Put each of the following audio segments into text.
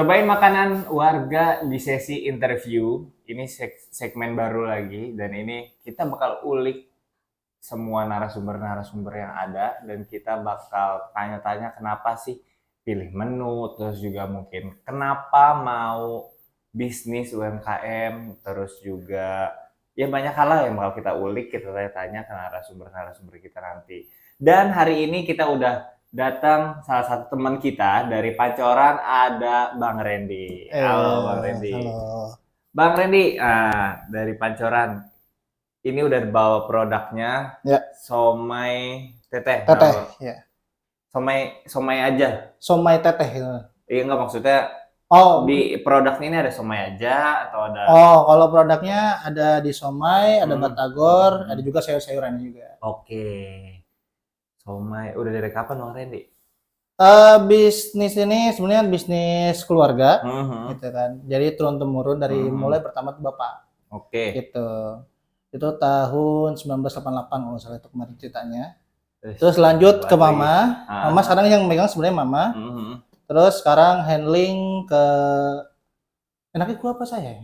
Cobain makanan warga di sesi interview. Ini segmen baru lagi dan ini kita bakal ulik semua narasumber-narasumber yang ada dan kita bakal tanya-tanya kenapa sih pilih menu, terus juga mungkin kenapa mau bisnis UMKM, terus juga ya banyak hal lah yang bakal kita ulik, kita tanya-tanya ke narasumber-narasumber kita nanti. Dan hari ini kita udah datang salah satu teman kita dari Pancoran, ada Bang Randy. Halo Bang Randy. Halo. Bang Randy, dari Pancoran. Ini udah bawa produknya, Ya. somai teteh. Teteh, Nah, ya. somai aja. Somai teteh gitu. Iya enggak, maksudnya Oh, di produk ini ada somai aja atau ada? kalau produknya ada di somai, ada batagor, ada juga sayur-sayurannya juga. Oke. Somai, udah dari kapan Bang Randy? Bisnis ini sebenarnya bisnis keluarga, Mhm. gitu kan. Jadi turun temurun dari mulai pertama tuh bapak, Oke. gitu. Itu tahun 1988 kalau nggak salah itu kemarin ceritanya. Terus lanjut ke mama. Mama sekarang yang megang sebenarnya mama. Terus sekarang handling ke enaknya gua apa saya?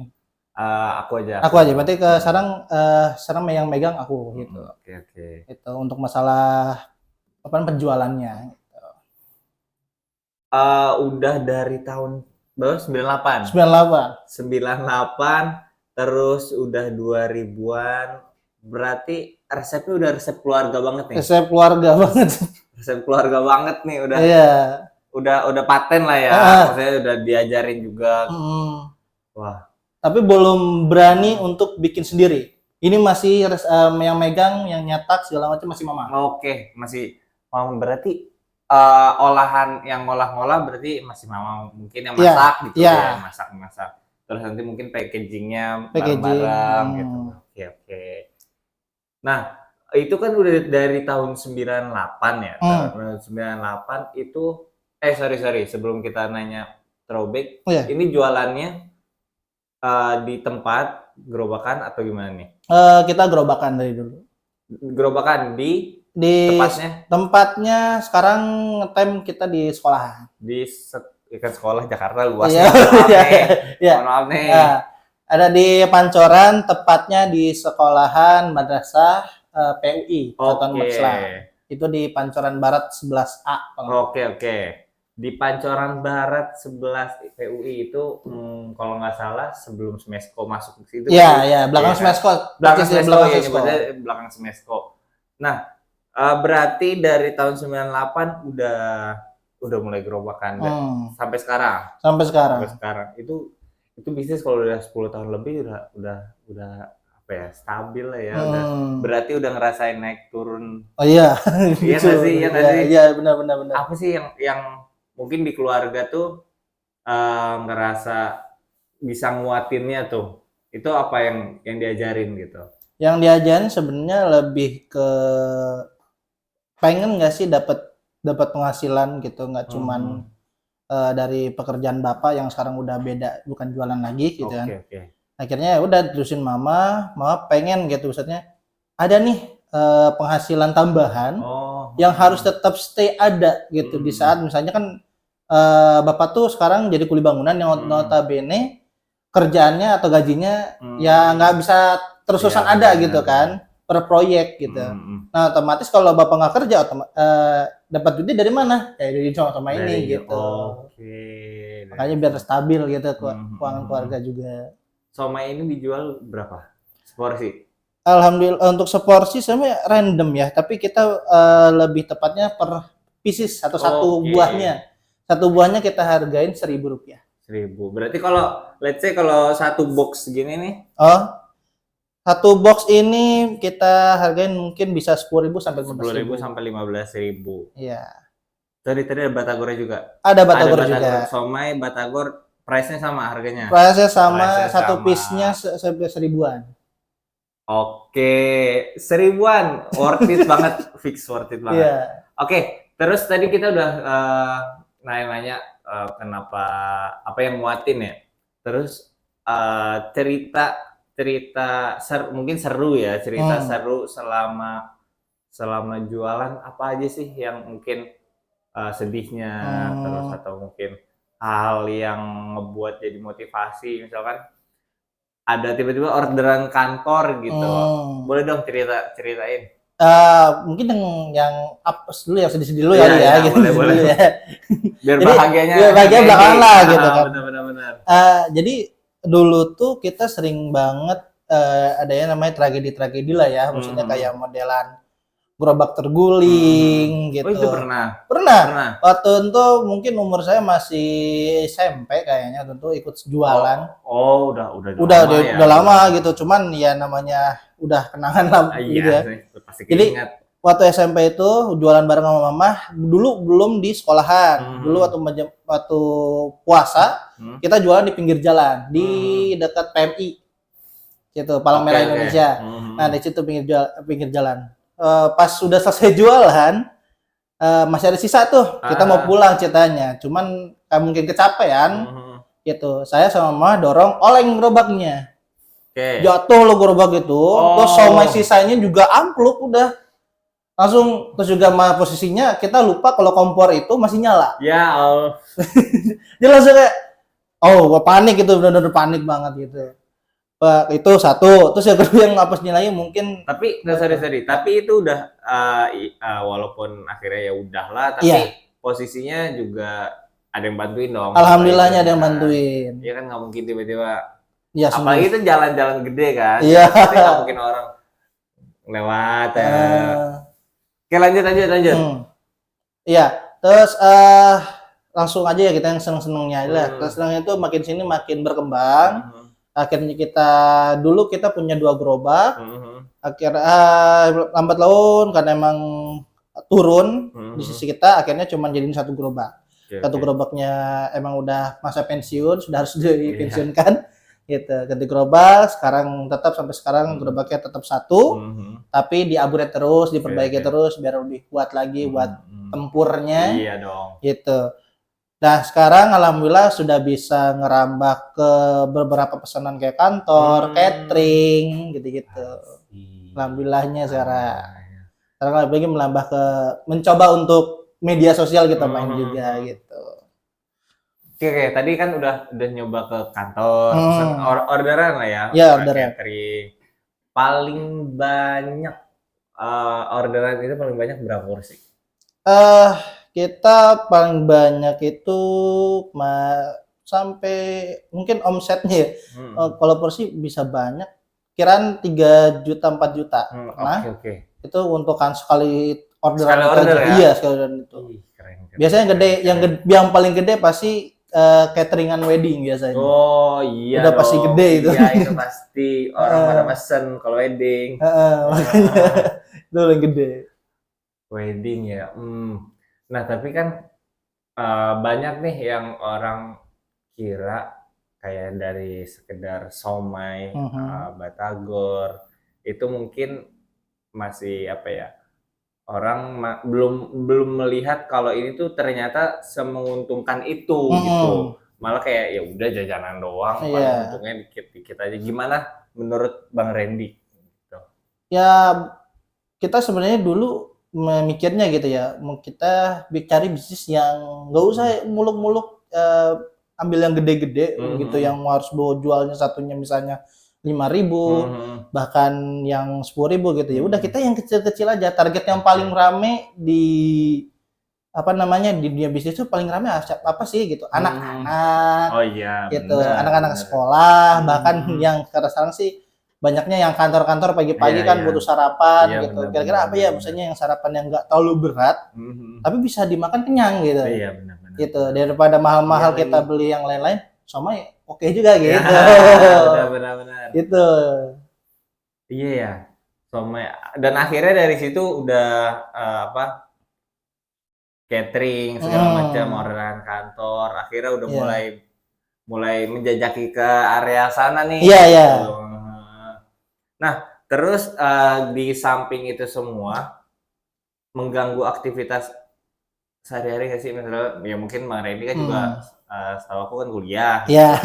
Aku aja. Aku aja. Berarti ke sekarang yang megang aku gitu. Oke. Itu untuk masalah apa penjualannya. Udah dari tahun berapa? 98. 98. Terus udah 2000-an. Berarti resepnya udah resep keluarga banget nih. Resep keluarga banget. Resep keluarga banget nih, udah. Iya. Udah paten lah ya. Maksudnya udah diajarin juga. Wah. Tapi belum berani untuk bikin sendiri. Ini masih yang megang, yang nyetak segala macam masih mama. Oke, masih mama. Berarti olahan yang ngolah-ngolah berarti masih mama mungkin yang masak gitu ya, masak. Terus nanti mungkin packagingnya bareng-bareng gitu. Oke. Nah, itu kan udah dari tahun 98 ya. Tahun 98 itu sorry, sebelum kita nanya throwback, ini jualannya di tempat gerobakan atau gimana nih? Kita gerobakan dari dulu. Gerobakan di tempatnya sekarang ngetem kita di sekolahan. Di kan sekolah Jakarta luas. Mohon maaf nih. Ada di Pancoran, tepatnya di sekolahan madrasah PUI Persatuan Umat Islam. Itu di Pancoran Barat 11A. Oke. Di Pancoran Barat 11 PUI itu kalau nggak salah sebelum Smesco masuk ke situ. Iya, belakang Smesco. Belakang Smesco. Nah, berarti dari tahun 98 udah mulai gerobakan sampai sekarang. Sampai sekarang. Itu bisnis kalau udah 10 tahun lebih udah apa ya, stabil lah ya. Berarti udah ngerasain naik turun. Oh iya. Iya nggak sih? Iya, benar. Apa sih yang mungkin di keluarga tuh ngerasa bisa nguatinnya tuh? Itu apa yang diajarin gitu? Yang diajarin sebenarnya lebih ke pengen nggak sih dapat penghasilan gitu, nggak cuman dari pekerjaan bapak yang sekarang udah beda, bukan jualan lagi gitu kan. Akhirnya ya udah terusin mama pengen gitu, maksudnya ada nih penghasilan tambahan yang harus tetap stay ada gitu. Di saat misalnya kan bapak tuh sekarang jadi kuli bangunan yang notabene kerjaannya atau gajinya ya nggak bisa terus-terusan ada gitu kan, per proyek gitu. Nah otomatis kalau bapak nggak kerja, dapat duitnya dari mana? Ya dari sama ini gitu. Makanya biar stabil gitu keuangan keluarga juga. Somai ini dijual berapa seporsi? Alhamdulillah untuk seporsi sebenarnya random ya, tapi kita lebih tepatnya per pieces atau satu buahnya. Satu buahnya kita hargain Rp1.000. 1.000. Berarti kalau let's say kalau satu box gini nih. Satu box ini kita hargain mungkin bisa 10.000 sampai 15.000. 10.000 sampai 15.000. Iya. Tadi ada batagornya juga. Ada batagor juga. Somai, batagor, price-nya sama harganya. Price-nya sama, satu piece-nya sampai 1.000-an. Oke, 1.000-an, worth it banget, fix worth it banget. Oke, terus tadi kita udah nanya kenapa, apa yang nguatin ya. Terus cerita mungkin seru ya, seru selama jualan, apa aja sih yang mungkin sedihnya, terus atau mungkin hal yang ngebuat jadi motivasi, misalkan ada tiba-tiba orderan kantor gitu, boleh dong ceritain. Mungkin yang apa dulu, yang sedih-sedih dulu Iya, ya, iya, gitu boleh. dulu ya. Biar Jadi, bahagianya biar bahagia happy belakangan ending. lah gitu kan. Benar. Jadi dulu tuh kita sering banget ada yang namanya tragedi-tragedi lah ya, maksudnya kayak modelan gerobak terguling Oh, itu gitu. pernah. Pernah. Waktu itu mungkin umur saya masih SMP kayaknya, tentu ikut jualan. Udah lama gitu. Cuman ya namanya udah kenangan lah gitu ya. Pasti Jadi ingat. waktu SMP itu jualan bareng sama mama, dulu belum di sekolahan. Dulu waktu puasa kita jualan di pinggir jalan, di dekat PMI. Gitu, Palang Merah Indonesia. Nah, di situ pinggir jalan. Pas sudah selesai jualan, masih ada sisa tuh, kita mau pulang ceritanya, cuman mungkin kecapean gitu. Saya sama mama dorong oleng gerobaknya, jatuh lo gerobak itu, terus somai sisanya juga ampluk udah langsung. Terus juga posisinya kita lupa kalau kompor itu masih nyala. Ya Allah. Dia langsung kayak panik gitu, benar-benar panik banget gitu. Itu satu. Terus yang kedua yang ngapasnya lagi mungkin, tapi sorry, tapi itu udah walaupun akhirnya ya udahlah, tapi posisinya juga ada yang bantuin dong. Alhamdulillahnya ada yang bantuin. Iya kan, nggak mungkin tiba-tiba. Ya, apalagi itu jalan-jalan gede kan. Iya. Pasti nggak mungkin orang lewat. Oke, lanjut. Iya, terus langsung aja ya kita yang seneng-senengnya lah. Terus senengnya itu makin sini makin berkembang. Akhirnya dulu kita punya 2 gerobak. Akhirnya lambat laun karena emang turun di sisi kita, akhirnya cuma jadiin 1 gerobak. Satu gerobaknya emang udah masa pensiun, sudah harus dipensiunkan. Gitu. Ganti gerobak, sampai sekarang gerobaknya tetap 1, tapi di-upgrade terus, diperbaiki terus biar lebih kuat lagi buat tempurnya. Iya dong. Gitu. Nah, sekarang alhamdulillah sudah bisa ngerambah ke beberapa pesanan kayak kantor, catering, gitu-gitu. Alhamdulillahnya sekarang lagi mencoba untuk media sosial kita main juga gitu. Oke, tadi kan udah nyoba ke kantor, orderan lah ya. Ya, orderan. Catering. Paling banyak orderan itu paling banyak berapa porsi? Kita paling banyak itu sampai mungkin omsetnya ya. Kalau porsi bisa banyak, kiraan 3 juta 4 juta. Oke. Itu untuk kan sekali orderan. Sekali order ya? Iya, sekali orderan itu. Keren. Biasanya yang paling gede pasti cateringan wedding biasanya. Oh iya. Udah pasti gede itu. Iya, itu pasti orang pada pesen kalau wedding. Makanya itu paling gede. Wedding ya. Nah, tapi kan banyak nih yang orang kira kayak dari sekedar somai, batagor, itu mungkin masih apa ya, orang belum melihat kalau ini tuh ternyata semenguntungkan itu gitu. Malah kayak ya udah jajanan doang, untungnya dikit-dikit aja. Gimana menurut Bang Randy? Gitu. Ya, kita sebenarnya dulu memikirnya gitu ya, kita cari bisnis yang nggak usah muluk-muluk ambil yang gede-gede gitu, yang harus jualnya satunya misalnya 5.000, bahkan yang 10.000 gitu ya. Udah kita yang kecil-kecil aja. Target yang paling rame di dunia bisnis itu paling rame apa sih gitu? Anak-anak. Oh iya. Gitu, anak-anak sekolah, bahkan yang sekarang sih banyaknya yang kantor-kantor pagi-pagi butuh sarapan gitu. Kira-kira apa ya misalnya yang sarapan yang nggak terlalu berat, tapi bisa dimakan kenyang gitu. Iya, benar-benar. Gitu, daripada mahal-mahal kita beli yang lain-lain, sama oke juga gitu. Benar-benar. Gitu. Iya ya. Somai. Dan akhirnya dari situ udah catering segala macam, orderan kantor. Akhirnya udah mulai menjajaki ke area sana nih. Iya. Nah, terus di samping itu semua mengganggu aktivitas sehari-hari nggak sih? Misalnya, ya mungkin Bang Randy kan juga setahu aku kan kuliah. Iya.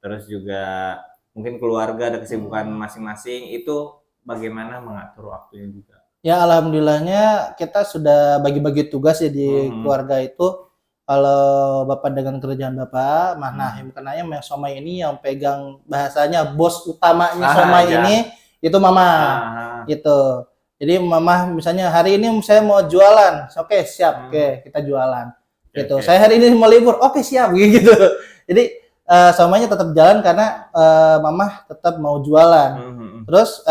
Terus juga mungkin keluarga ada kesibukan masing-masing. Itu bagaimana mengatur waktunya juga? Ya alhamdulillahnya kita sudah bagi-bagi tugas ya di keluarga itu. kalau Bapak dengan kerjaan Bapak, nah yang kenanya yang somai ini yang pegang bahasanya bos utamanya somai iya. ini itu Mama. Gitu. Jadi Mama misalnya hari ini saya mau jualan, oke siap, oke kita jualan. Gitu. Saya hari ini mau libur, oke siap gitu. Jadi somainya tetap jalan karena Mama tetap mau jualan. Terus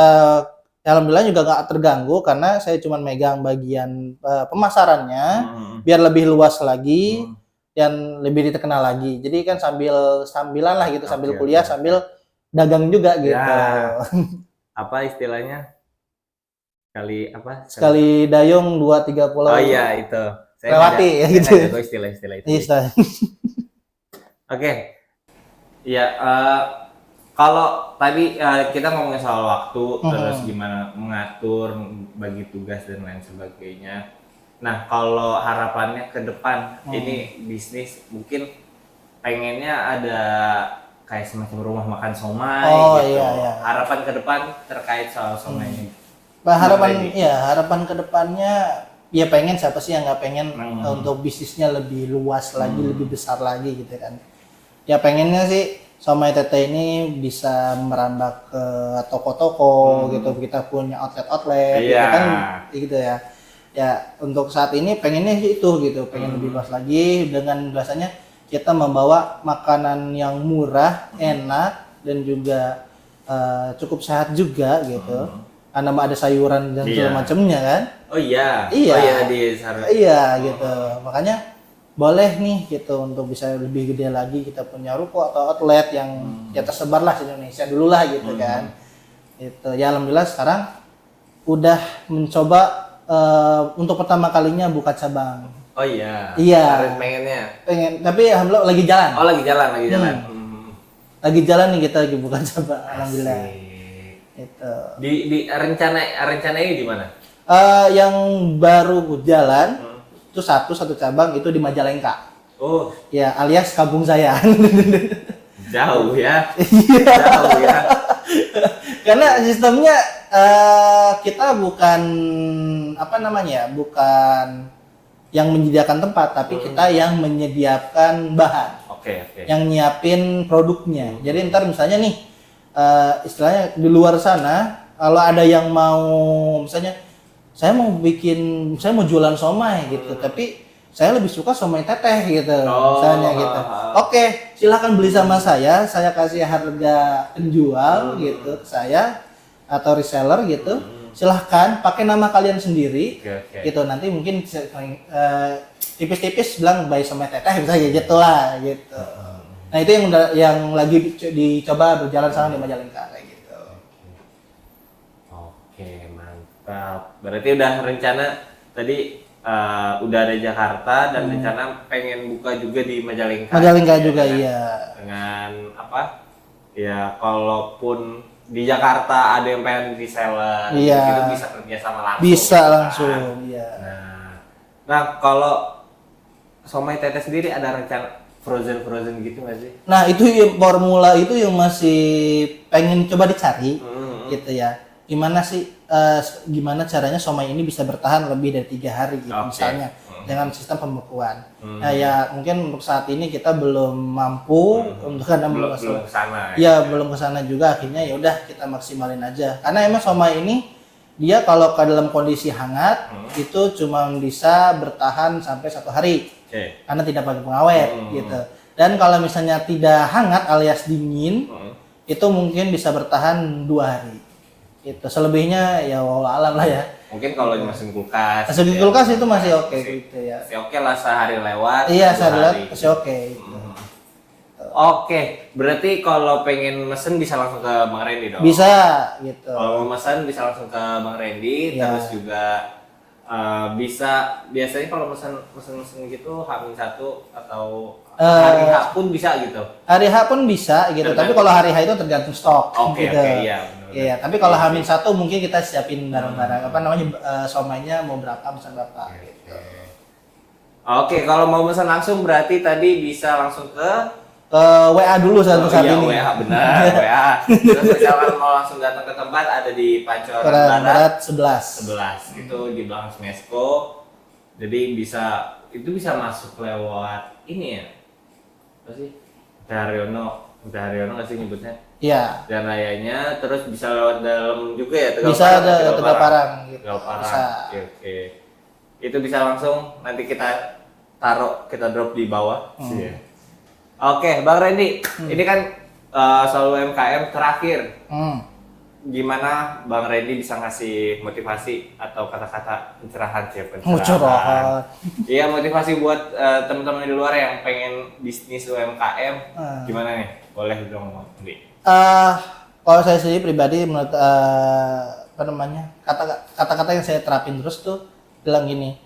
alhamdulillah juga nggak terganggu karena saya cuma megang bagian pemasarannya biar lebih luas lagi dan lebih dikenal lagi. Jadi kan sambilan lah gitu, sambil kuliah sambil dagang juga gitu. Ya. Apa istilahnya? Sekali dayung 2-3 pulau. Oh iya itu. Saya lewati ya gitu. Istilah-istilah itu. Oke. Iya, kalau tadi kita ngomongin soal waktu, terus gimana mengatur, bagi tugas dan lain sebagainya. Nah, kalau harapannya ke depan, ini bisnis mungkin pengennya ada kayak semacam rumah makan somai gitu. Iya. Harapan ke depan terkait soal somai ini. Harapan ke depannya ya pengen, siapa sih yang nggak pengen untuk bisnisnya lebih luas lagi, lebih besar lagi gitu kan. Ya pengennya sih somai Teteh ini bisa merambah ke toko-toko gitu, kita punya outlet gitu kan gitu ya. Ya untuk saat ini pengennya sih itu gitu, pengen lebih luas lagi dengan biasanya kita membawa makanan yang murah, enak dan juga cukup sehat juga gitu. Karena ada sayuran dan segala macamnya kan. Oh iya. Iya gitu. Makanya boleh nih gitu untuk bisa lebih gede lagi kita punya ruko atau outlet yang ya tersebar lah di Indonesia dulu lah gitu kan. Itu ya alhamdulillah sekarang udah mencoba untuk pertama kalinya buka cabang. Oh iya. Iya. Pengen, tapi alhamdulillah lagi jalan. Oh lagi jalan. Lagi jalan nih kita lagi buka cabang, alhamdulillah. Itu. Di rencananya di mana? Yang baru jalan itu satu cabang itu di Majalengka. Oh. Ya alias kampung saya. Jauh ya. Jauh ya. Karena sistemnya kita bukan bukan yang menyediakan tempat, tapi kita yang menyediakan bahan. Yang nyiapin produknya. Jadi ntar misalnya nih istilahnya di luar sana kalau ada yang mau misalnya saya mau jualan somai gitu, tapi saya lebih suka somai teteh gitu, misalnya gitu. Oke, silakan beli sama saya kasih harga penjual gitu ke saya atau reseller gitu. Silahkan pakai nama kalian sendiri, gitu. Nanti mungkin tipis-tipis bilang buy somai teteh misalnya gitu lah gitu. Nah itu yang lagi dicoba berjalan sana di Majalengka kayak gitu. Oke, mantap. Berarti udah rencana tadi udah ada Jakarta dan rencana pengen buka juga di Majalengka. Majalengka juga iya. Dengan apa? Ya kalaupun di Jakarta ada yang pengen reseller, itu bisa kerja sama langsung. Bisa langsung, iya. Nah kalau somai teteh sendiri ada rencana frozen gitu nggak sih? Nah itu formula itu yang masih pengen coba dicari gitu ya. Gimana caranya somai ini bisa bertahan lebih dari 3 hari gitu misalnya dengan sistem pembekuan. Nah ya mungkin untuk saat ini kita belum mampu untuk karena belum kesana. Ya belum kesana juga, akhirnya ya udah kita maksimalin aja. Karena emang somai ini dia kalau ke dalam kondisi hangat itu cuma bisa bertahan sampai 1 hari. Karena tidak pakai pengawet gitu. Dan kalau misalnya tidak hangat alias dingin itu mungkin bisa bertahan 2 hari. Itu selebihnya ya wallah alam lah ya. Mungkin kalau dimasukin kulkas. Masukin kulkas itu masih oke gitu ya. Masih oke lah sehari lewat. Iya sehari lewat masih oke. Oke, berarti kalau pengen mesen bisa langsung ke Bang Randy dong? Bisa gitu. Kalau mau mesen bisa langsung ke Bang Randy, terus juga bisa biasanya kalau mesen gitu H-1 atau hari H pun bisa gitu. Hari H pun bisa gitu, tapi kalau hari H itu tergantung stok. Oke, gitu. Iya. Iya, tapi kalau H-1 mungkin kita siapin barang-barang somainya mau berapa, pesan berapa gitu. Oke, kalau mau pesan langsung berarti tadi bisa langsung ke WA dulu saat ini. WA benar, WA. Terus misalkan mau langsung datang ke tempat ada di Pancoran Barat 11 itu di belakang Smesco. Jadi bisa itu bisa masuk lewat ini ya, apa sih? Haryono nggak sih nyebutnya? Iya. Jalan rayanya, terus bisa lewat dalam juga ya, Bisa ada Tegal Parang gitu. Tegal Parang. Bisa. Oke. Itu bisa langsung nanti kita kita drop di bawah. Iya. Oke, Bang Randy, ini kan soal UMKM terakhir. Gimana Bang Randy bisa ngasih motivasi atau kata-kata pencerahan sih? Pencerahan. Iya, motivasi buat teman-teman di luar yang pengen bisnis UMKM. Gimana nih? Boleh dong, Bang Randy. Kalau saya sendiri pribadi menurut apa namanya, kata-kata yang saya terapin terus tuh bilang gini,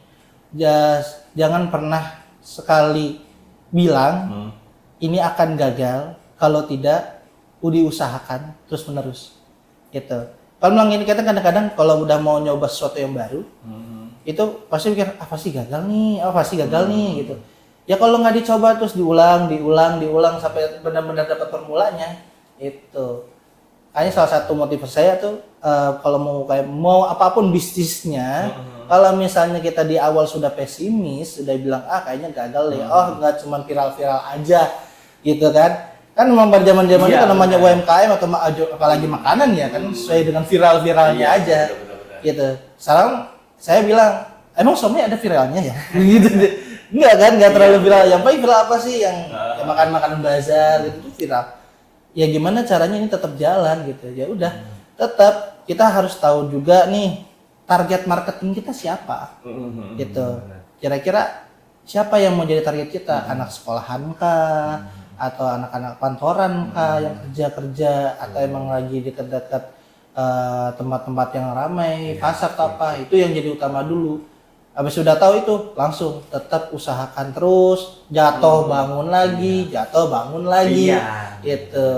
jangan pernah sekali bilang ini akan gagal kalau tidak diusahakan terus menerus gitu. Kalau bilang ini, kita kadang-kadang kalau udah mau nyoba sesuatu yang baru itu pasti pikir pasti gagal nih gitu. Ya kalau nggak dicoba terus diulang sampai benar-benar dapat formulanya itu. Kayaknya salah satu motivasi saya tuh kalau mau apapun bisnisnya, kalau misalnya kita di awal sudah pesimis, sudah bilang kayaknya gagal ya, nggak cuma viral-viral aja gitu kan memang pada zaman-zaman itu namanya UMKM atau apalagi makanan ya kan sesuai dengan viral-viralnya aja gitu. Sekarang saya bilang emang suami ada viralnya ya gitu. Enggak terlalu viral. Yang paling viral apa sih yang makan makanan bazar gitu tuh viral. Ya gimana caranya ini tetap jalan gitu. Ya udah, tetap kita harus tahu juga nih target marketing kita siapa. Gitu. Kira-kira siapa yang mau jadi target kita? Anak sekolahan kah? Atau anak-anak kantoran kah yang kerja atau emang lagi dekat-dekat tempat-tempat yang ramai, pasar atau apa? Itu yang jadi utama dulu. Habis sudah tahu itu, langsung tetap usahakan terus, jatuh bangun lagi, gitu.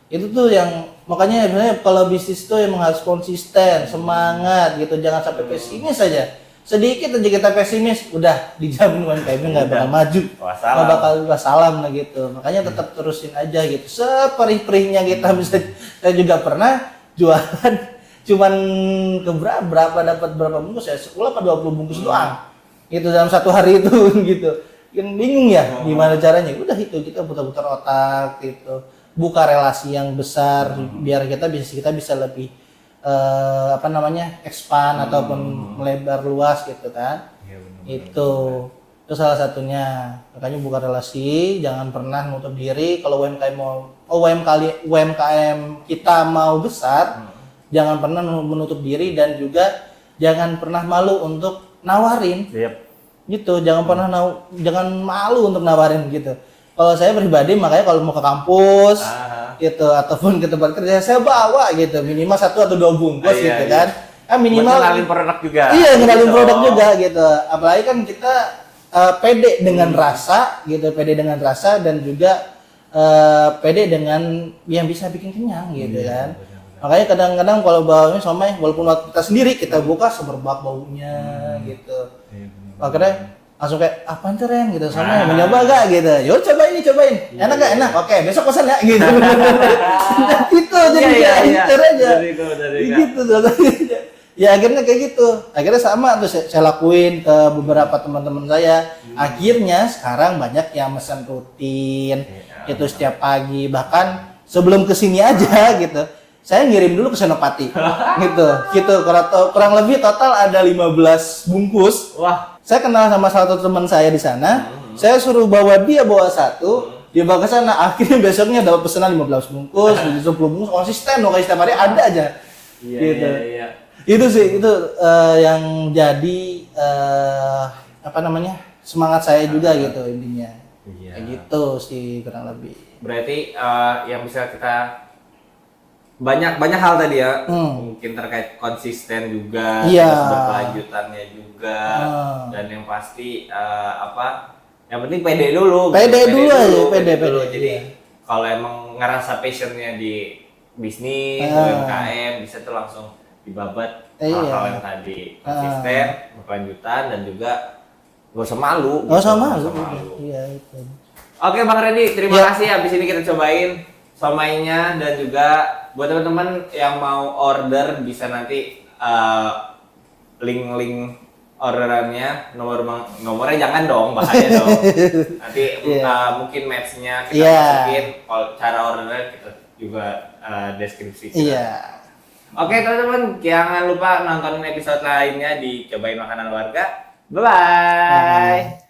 Itu tuh yang makanya sebenarnya kalau bisnis tuh emang harus konsisten, semangat gitu, jangan sampai pesimis saja. Sedikit aja kita pesimis, udah dijamin UMKM nggak bakal maju, nggak bakal wassalam lah gitu. Makanya tetap terusin aja gitu, seperih-perihnya kita bisa. Saya juga pernah jualan cuman berapa dapat berapa bungkus ya, 10 apa 20 bungkus doang gitu dalam satu hari itu gitu. Yang bingung ya gimana caranya, udah itu kita putar-putar otak gitu, buka relasi yang besar biar kita bisa lebih expand ataupun melebar luas gitu kan. Itu salah satunya. Makanya buka relasi, jangan pernah menutup diri. Kalau UMKM kita mau besar, jangan pernah menutup diri dan juga jangan pernah malu untuk nawarin. Gitu, jangan malu untuk nawarin gitu. Kalau saya pribadi makanya kalau mau ke kampus gitu ataupun ke tempat kerja saya bawa gitu minimal 1 atau 2 bungkus gitu kan. Minimal kenalin produk juga. Iya, kenalin produk juga gitu. Apalagi kan kita pede dengan rasa gitu, dan juga pede dengan yang bisa bikin kenyang gitu kan. Makanya kadang-kadang kalau bawanya somai walaupun kita sendiri kita buka semerbak baunya gitu. Akhirnya langsung kayak apaan tuh Ren gitu, sama mau nyoba gak gitu, yuk cobain enak gak enak, oke besok pesan ya gitu. Itu jadi aja gitu. Ya akhirnya kayak gitu, akhirnya sama tuh saya lakuin ke beberapa teman-teman saya. Akhirnya sekarang banyak yang pesan rutin itu setiap pagi, bahkan sebelum kesini aja gitu saya ngirim dulu ke Senopati gitu kurang lebih total ada 15 bungkus. Wah, saya kenal sama salah satu teman saya di sana. Saya suruh dia bawa 1, dia bawa ke sana. Akhirnya besoknya dapat pesanan 15 bungkus, 20 bungkus, konsisten kayak setiap hari ada aja. Gitu. Iya. Itu sih yang jadi semangat saya juga gitu intinya. Kayak gitu sih kurang lebih. Berarti yang bisa kita banyak hal tadi ya, mungkin terkait konsisten juga, terus berkelanjutannya juga, dan yang pasti yang penting pede dulu. Pede dulu. Jadi kalau emang ngerasa passionnya di bisnis, UMKM, bisa tuh langsung dibabat hal-hal yang tadi, konsisten, berkelanjutan, dan juga gak usah malu. Iya itu. Oke Bang Randy, terima kasih. Habis ini kita cobain somainya, dan juga buat teman-teman yang mau order bisa nanti link orderannya, nomornya jangan dong, bahaya dong. Nanti mungkin match-nya kita masukin, cara ordernya kita juga deskripsi. Iya. Oke teman-teman, jangan lupa nonton episode lainnya di Cobain Makanan Warga. Bye-bye.